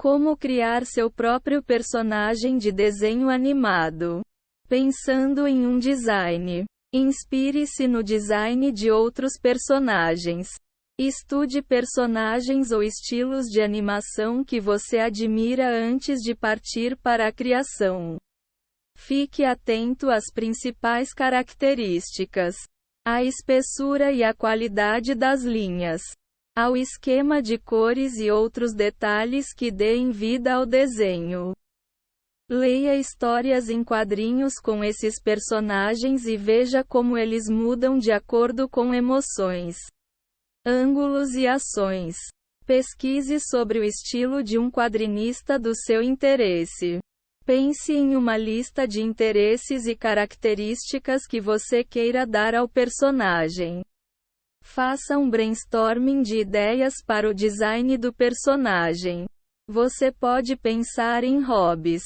Como criar seu próprio personagem de desenho animado. Pensando em um design. Inspire-se no design de outros personagens. Estude personagens ou estilos de animação que você admira antes de partir para a criação. Fique atento às principais características, à espessura e à qualidade das linhas, ao esquema de cores e outros detalhes que deem vida ao desenho. Leia histórias em quadrinhos com esses personagens e veja como eles mudam de acordo com emoções, ângulos e ações. Pesquise sobre o estilo de um quadrinista do seu interesse. Pense em uma lista de interesses e características que você queira dar ao personagem. Faça um brainstorming de ideias para o design do personagem. Você pode pensar em hobbies,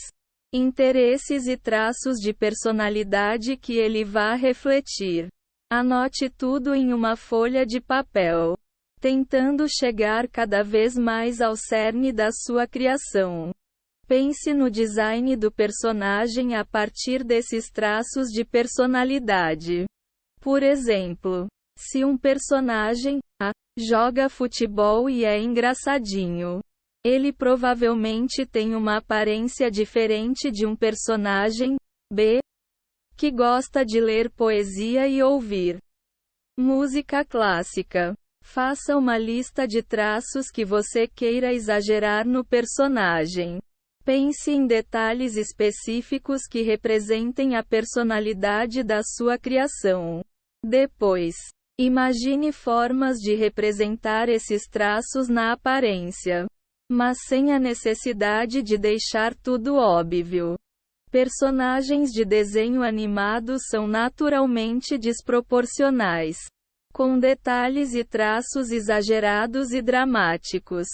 interesses e traços de personalidade que ele vá refletir. Anote tudo em uma folha de papel, tentando chegar cada vez mais ao cerne da sua criação. Pense no design do personagem a partir desses traços de personalidade. Por exemplo, se um personagem A joga futebol e é engraçadinho, ele provavelmente tem uma aparência diferente de um personagem B que gosta de ler poesia e ouvir música clássica. Faça uma lista de traços que você queira exagerar no personagem. Pense em detalhes específicos que representem a personalidade da sua criação. Depois, imagine formas de representar esses traços na aparência, mas sem a necessidade de deixar tudo óbvio. Personagens de desenho animado são naturalmente desproporcionais, com detalhes e traços exagerados e dramáticos.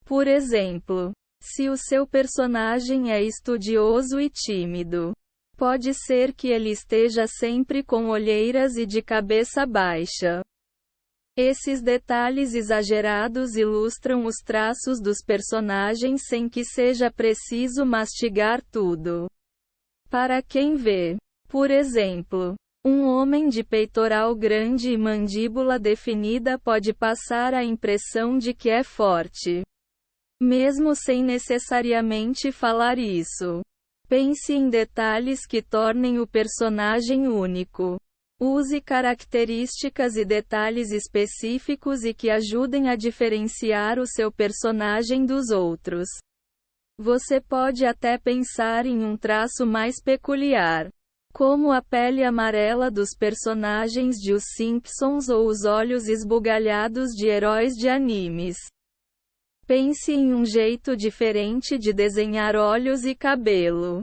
Por exemplo, se o seu personagem é estudioso e tímido, pode ser que ele esteja sempre com olheiras e de cabeça baixa. Esses detalhes exagerados ilustram os traços dos personagens sem que seja preciso mastigar tudo. Para quem vê, por exemplo, um homem de peitoral grande e mandíbula definida pode passar a impressão de que é forte, mesmo sem necessariamente falar isso. Pense em detalhes que tornem o personagem único. Use características e detalhes específicos e que ajudem a diferenciar o seu personagem dos outros. Você pode até pensar em um traço mais peculiar, como a pele amarela dos personagens de Os Simpsons ou os olhos esbugalhados de heróis de animes. Pense em um jeito diferente de desenhar olhos e cabelo.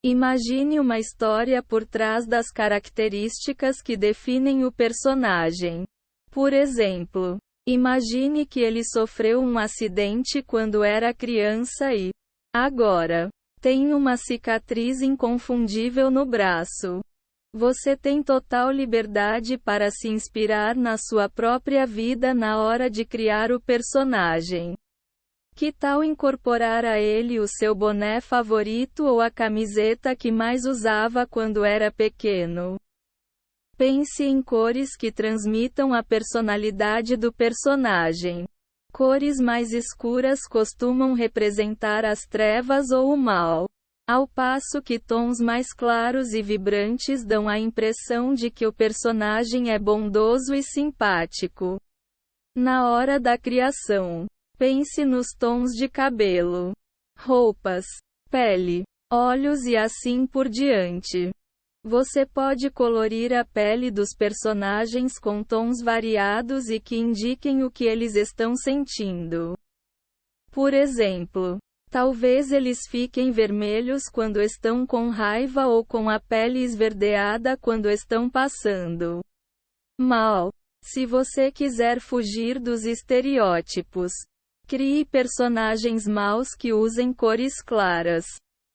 Imagine uma história por trás das características que definem o personagem. Por exemplo, imagine que ele sofreu um acidente quando era criança e, agora, tem uma cicatriz inconfundível no braço. Você tem total liberdade para se inspirar na sua própria vida na hora de criar o personagem. Que tal incorporar a ele o seu boné favorito ou a camiseta que mais usava quando era pequeno? Pense em cores que transmitam a personalidade do personagem. Cores mais escuras costumam representar as trevas ou o mal, ao passo que tons mais claros e vibrantes dão a impressão de que o personagem é bondoso e simpático. Na hora da criação, pense nos tons de cabelo, roupas, pele, olhos e assim por diante. Você pode colorir a pele dos personagens com tons variados e que indiquem o que eles estão sentindo. Por exemplo, talvez eles fiquem vermelhos quando estão com raiva ou com a pele esverdeada quando estão passando mal. Se você quiser fugir dos estereótipos, crie personagens maus que usem cores claras,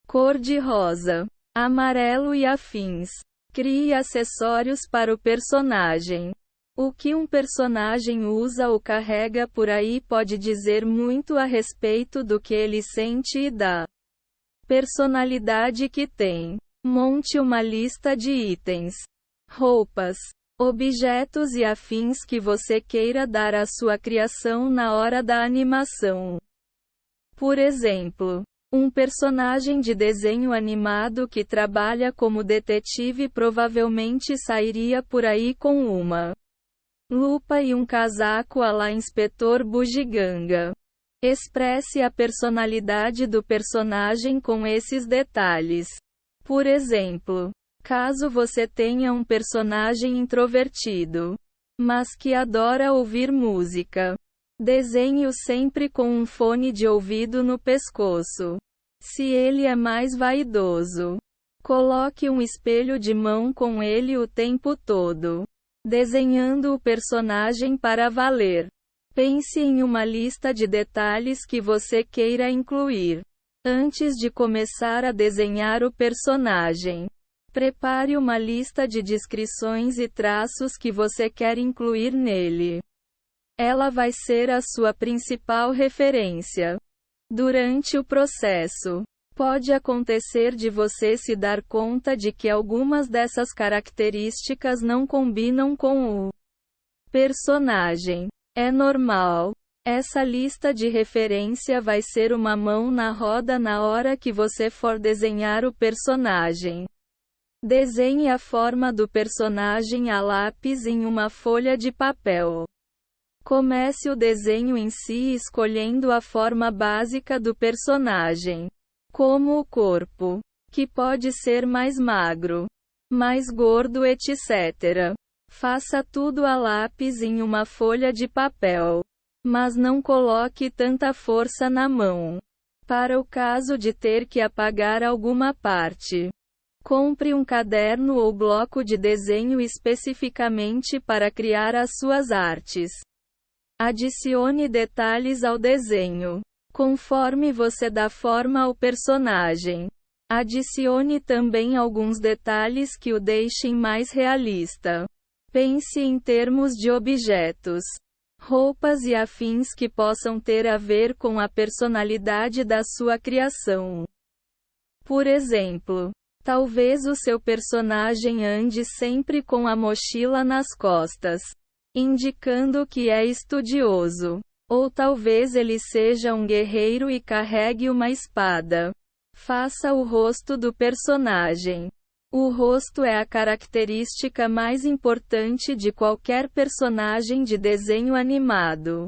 cor-de-rosa, amarelo e afins. Crie acessórios para o personagem. O que um personagem usa ou carrega por aí pode dizer muito a respeito do que ele sente e da personalidade que tem. Monte uma lista de itens, roupas, objetos e afins que você queira dar à sua criação na hora da animação. Por exemplo, um personagem de desenho animado que trabalha como detetive provavelmente sairia por aí com uma lupa e um casaco à la Inspetor Bugiganga. Expresse a personalidade do personagem com esses detalhes. Por exemplo, caso você tenha um personagem introvertido, mas que adora ouvir música, desenhe-o sempre com um fone de ouvido no pescoço. Se ele é mais vaidoso, coloque um espelho de mão com ele o tempo todo, desenhando o personagem para valer. Pense em uma lista de detalhes que você queira incluir. Antes de começar a desenhar o personagem, prepare uma lista de descrições e traços que você quer incluir nele. Ela vai ser a sua principal referência. Durante o processo, pode acontecer de você se dar conta de que algumas dessas características não combinam com o personagem. É normal. Essa lista de referência vai ser uma mão na roda na hora que você for desenhar o personagem. Desenhe a forma do personagem a lápis em uma folha de papel. Comece o desenho em si escolhendo a forma básica do personagem, como o corpo, que pode ser mais magro, mais gordo, etc. Faça tudo a lápis em uma folha de papel, mas não coloque tanta força na mão, para o caso de ter que apagar alguma parte. Compre um caderno ou bloco de desenho especificamente para criar as suas artes. Adicione detalhes ao desenho, conforme você dá forma ao personagem. Adicione também alguns detalhes que o deixem mais realista. Pense em termos de objetos, roupas e afins que possam ter a ver com a personalidade da sua criação. Por exemplo, talvez o seu personagem ande sempre com a mochila nas costas, indicando que é estudioso. Ou talvez ele seja um guerreiro e carregue uma espada. Faça o rosto do personagem. O rosto é a característica mais importante de qualquer personagem de desenho animado.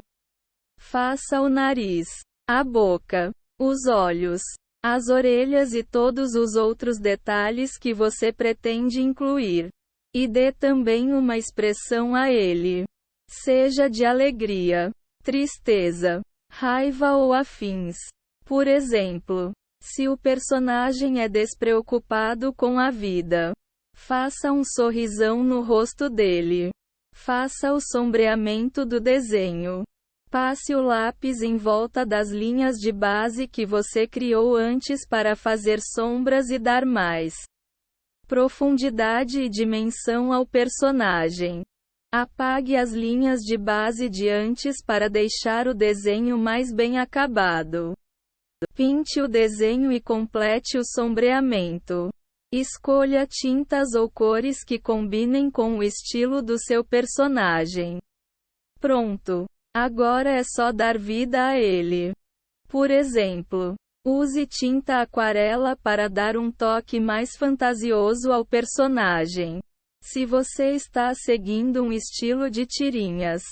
Faça o nariz, a boca, os olhos, as orelhas e todos os outros detalhes que você pretende incluir. E dê também uma expressão a ele. Seja de alegria, tristeza, raiva ou afins. Por exemplo, se o personagem é despreocupado com a vida, faça um sorrisão no rosto dele. Faça o sombreamento do desenho. Passe o lápis em volta das linhas de base que você criou antes para fazer sombras e dar mais profundidade e dimensão ao personagem. Apague as linhas de base de antes para deixar o desenho mais bem acabado. Pinte o desenho e complete o sombreamento. Escolha tintas ou cores que combinem com o estilo do seu personagem. Pronto! Agora é só dar vida a ele. Por exemplo, use tinta aquarela para dar um toque mais fantasioso ao personagem. Se você está seguindo um estilo de tirinhas,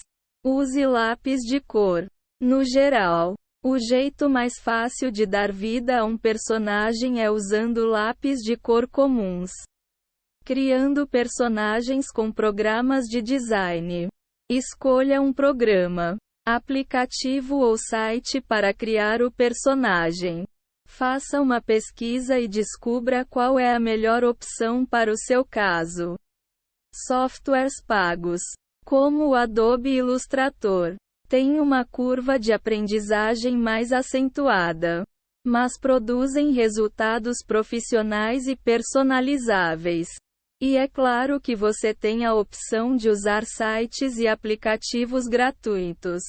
use lápis de cor. No geral, o jeito mais fácil de dar vida a um personagem é usando lápis de cor comuns. Criando personagens com programas de design. Escolha um programa, aplicativo ou site para criar o personagem. Faça uma pesquisa e descubra qual é a melhor opção para o seu caso. Softwares pagos, como o Adobe Illustrator, têm uma curva de aprendizagem mais acentuada, mas produzem resultados profissionais e personalizáveis. E é claro que você tem a opção de usar sites e aplicativos gratuitos.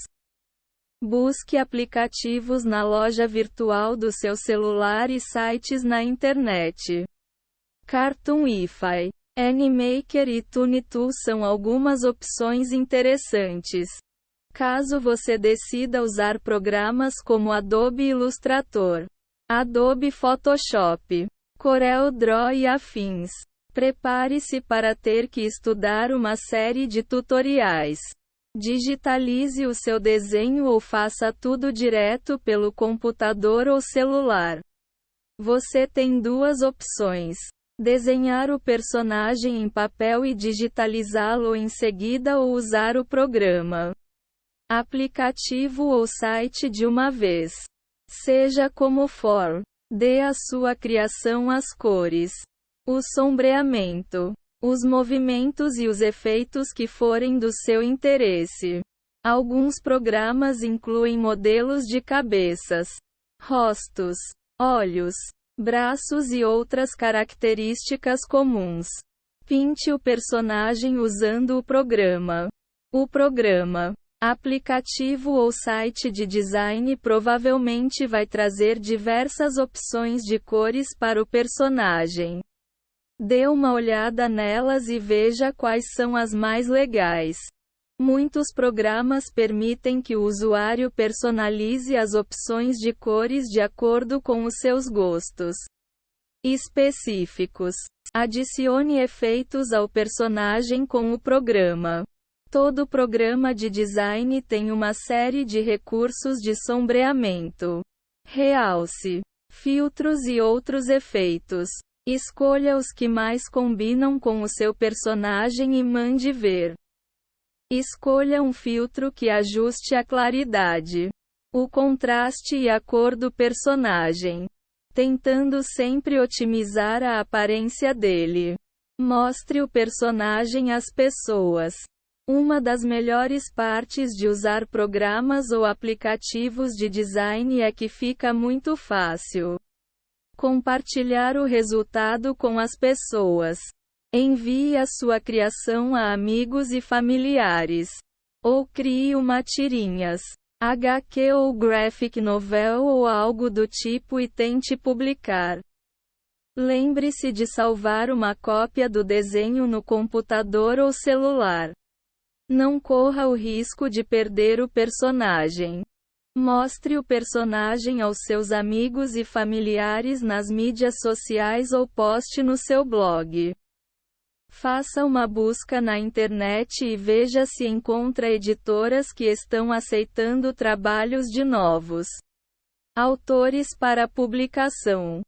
Busque aplicativos na loja virtual do seu celular e sites na internet. Cartoonify, Animaker e TuneTool são algumas opções interessantes. Caso você decida usar programas como Adobe Illustrator, Adobe Photoshop, CorelDRAW e afins, prepare-se para ter que estudar uma série de tutoriais. Digitalize o seu desenho ou faça tudo direto pelo computador ou celular. Você tem duas opções: desenhar o personagem em papel e digitalizá-lo em seguida, ou usar o programa, aplicativo ou site de uma vez. Seja como for, dê à sua criação as cores, o sombreamento, os movimentos e os efeitos que forem do seu interesse. Alguns programas incluem modelos de cabeças, rostos, olhos, braços e outras características comuns. Pinte o personagem usando o programa. O programa, aplicativo ou site de design provavelmente vai trazer diversas opções de cores para o personagem. Dê uma olhada nelas e veja quais são as mais legais. Muitos programas permitem que o usuário personalize as opções de cores de acordo com os seus gostos específicos. Adicione efeitos ao personagem com o programa. Todo programa de design tem uma série de recursos de sombreamento, realce, filtros e outros efeitos. Escolha os que mais combinam com o seu personagem e mande ver. Escolha um filtro que ajuste a claridade, o contraste e a cor do personagem, tentando sempre otimizar a aparência dele. Mostre o personagem às pessoas. Uma das melhores partes de usar programas ou aplicativos de design é que fica muito fácil compartilhar o resultado com as pessoas. Envie a sua criação a amigos e familiares. Ou crie uma tirinhas, HQ ou graphic novel ou algo do tipo e tente publicar. Lembre-se de salvar uma cópia do desenho no computador ou celular. Não corra o risco de perder o personagem. Mostre o personagem aos seus amigos e familiares nas mídias sociais ou poste no seu blog. Faça uma busca na internet e veja se encontra editoras que estão aceitando trabalhos de novos autores para publicação.